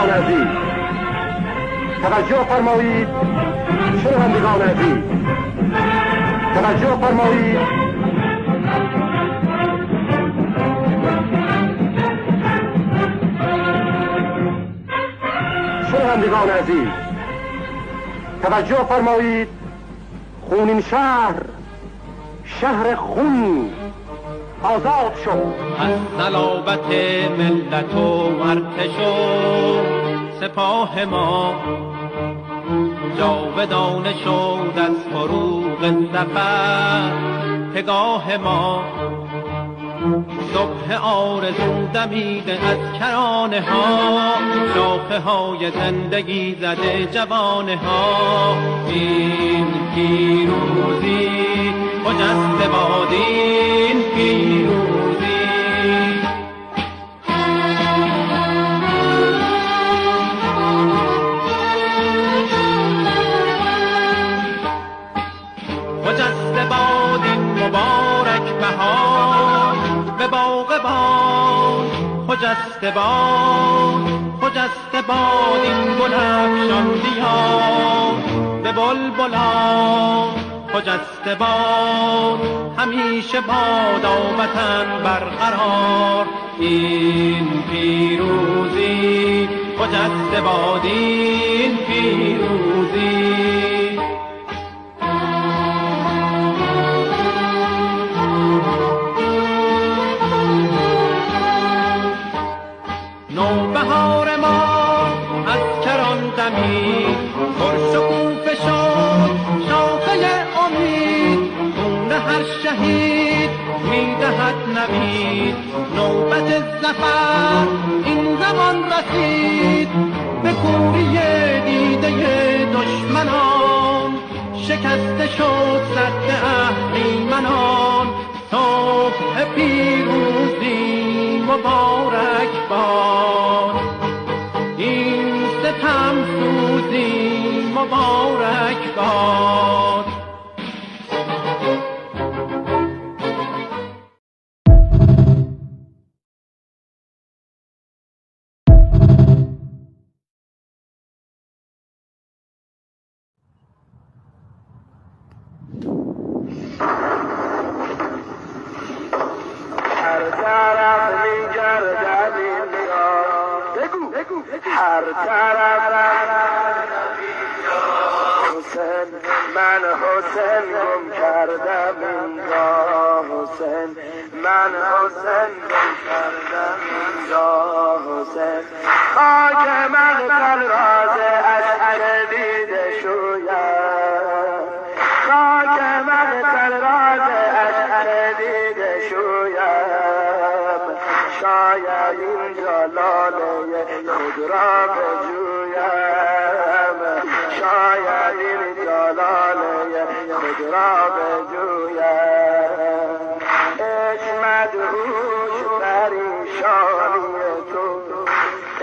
شنوندگان عزیز توجه فرمایید. شنوندگان عزیز توجه فرمایید. شنوندگان عزیز توجه فرمایید. خونین شهر، شهر خون آزاد شد. از صلابت ملت و ارتش و سپاه ما جاودانه شد از فروغ ظفر پگاه ما. صبح آرزو دمیده از کرانه ها، شاخه های زندگی زده جوانه ها. این پیروزی خجسته باد، این پیروزی خجسته باد، این مبارک بهار به باغ باد. خجسته باد، خجسته باد این گل افشان دیار به بلبلان. خجسته باد همیشه بادا وطن برقرار. این پیروزی خجسته باد، این پیروزی نوبهار ما از کران دمید، پرشکوفه شد شاخه امید. خون هر شهید میدهد نوید، نوبت ظفر این زمان رسید. به کوری دیده دشمنان شکسته شد سد اهریمنان. صبح پیروزی مبارک باد، این ستم سوزی مبارک باد. هر طرف حسین، من حسین گم کردم اینجا. حسین، من حسین گم کردم اینجا. حسین، خاک مقتل راز اشعر دیده شویم. خاک مقتل راز اشعر دیده شویم. شاید اینجا لاله خود را بجویم. شاید اینجا لاله خود را بجویم. عشق مدهوش پریشانی تو،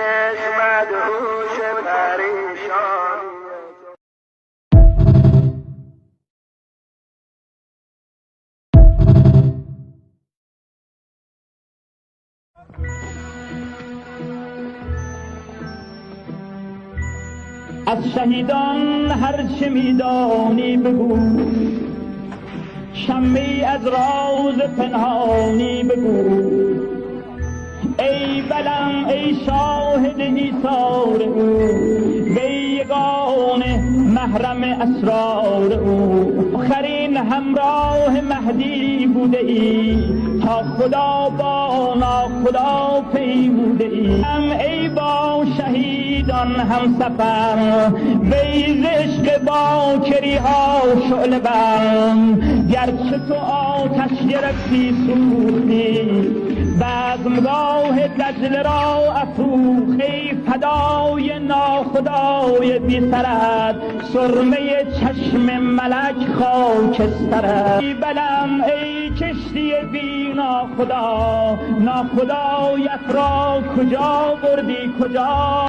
عشق مدهوش پریشانی. از شهیدان هر چه میدانی بگو، شمعی از راز پنهانی بگو. ای بلم ای شاهد ایثار او، وی یگانه محرم اسرار او. آخرین همراه مهدی بوده ای، تا خدا با ناخدا پیموده ای. ای با شهیدان هم سفر، وی ز عشق باکری ها شعله بر. گرچه تو آتش گرفتی سوختی، بزمگاه دجله را افروختی. فدای ناخدای بی سرت، سرمه چشم ملک خاکسترت. ای بلم ای کشتی بی ناخدا، ناخدایت را کجا بردی کجا؟